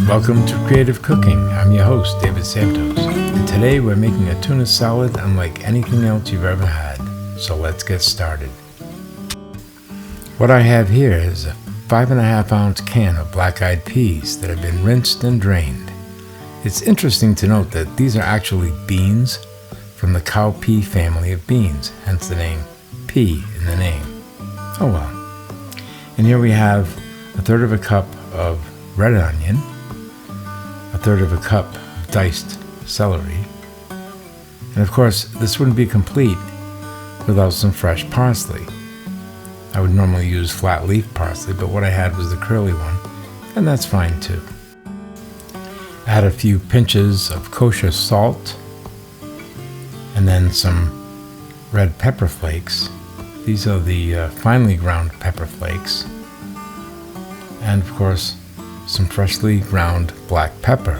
Welcome to Creative Cooking. I'm your host, David Santos, and today we're making a tuna salad unlike anything else you've ever had. So let's get started. What I have here is a 5.5 ounce can of black-eyed peas that have been rinsed and drained. It's interesting to note that these are actually beans from the cowpea family of beans, hence the name pea in the name. Oh well. And here we have 1/3 cup of red onion, 1/3 cup of diced celery, and of course this wouldn't be complete without some fresh parsley. I would normally use flat leaf parsley, but what I had was the curly one, and that's fine too. Add a few pinches of kosher salt, and then some red pepper flakes. These are the finely ground pepper flakes, and of course some freshly ground black pepper.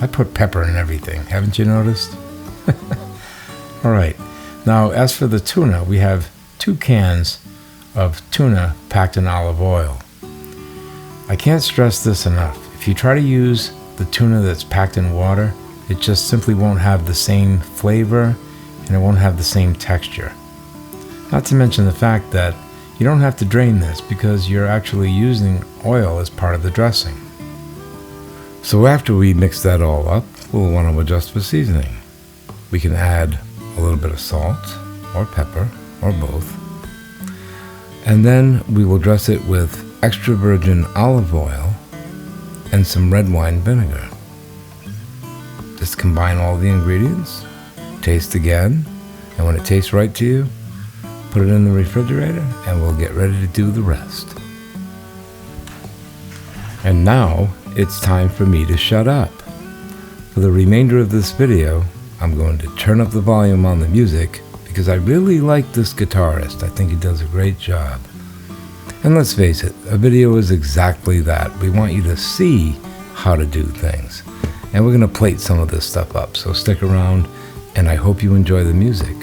I put pepper in everything, haven't you noticed? Alright, now as for the tuna, we have 2 cans of tuna packed in olive oil. I can't stress this enough. If you try to use the tuna that's packed in water, it just simply won't have the same flavor and it won't have the same texture. Not to mention the fact that you don't have to drain this because you're actually using oil as part of the dressing. So after we mix that all up, we'll want to adjust for seasoning. We can add a little bit of salt or pepper or both. And then we will dress it with extra virgin olive oil and some red wine vinegar. Just combine all the ingredients, taste again, and when it tastes right to you, put it in the refrigerator and we'll get ready to do the rest. And now it's time for me to shut up. For the remainder of this video, I'm going to turn up the volume on the music because I really like this guitarist. I think he does a great job. And let's face it, a video is exactly that. We want you to see how to do things. And we're going to plate some of this stuff up, so stick around and I hope you enjoy the music.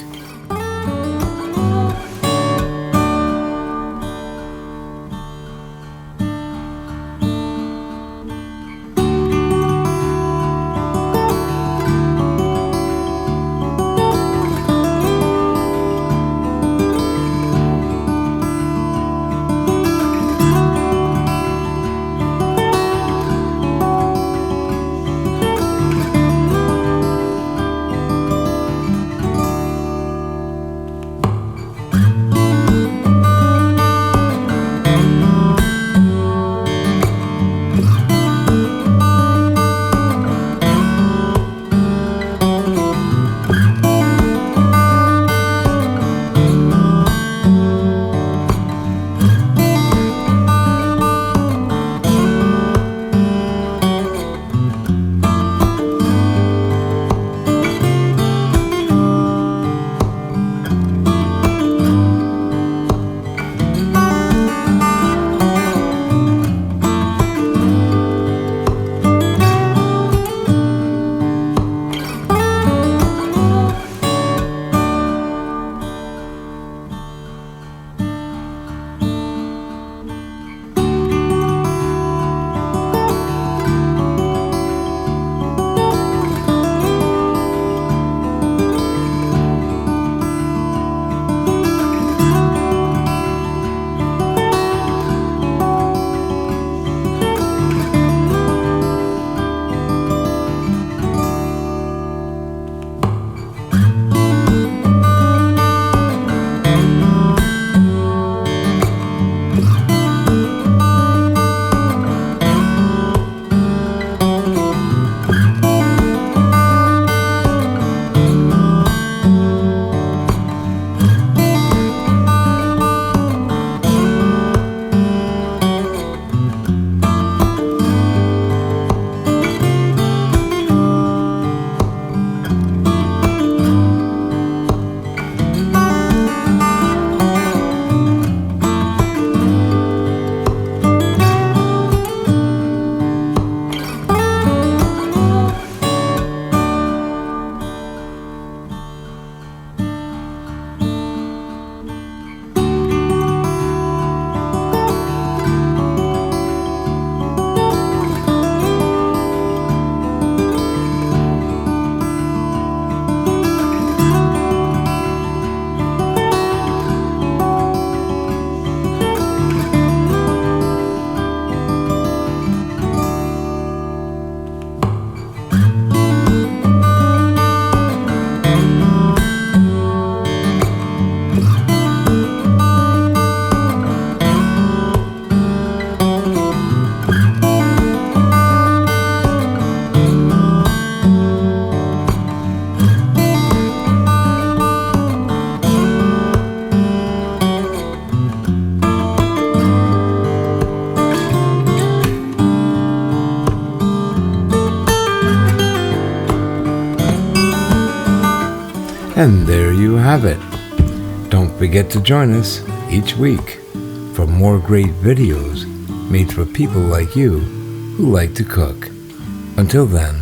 And there you have it. Don't forget to join us each week for more great videos made for people like you who like to cook. Until then,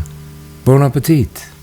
bon appetit!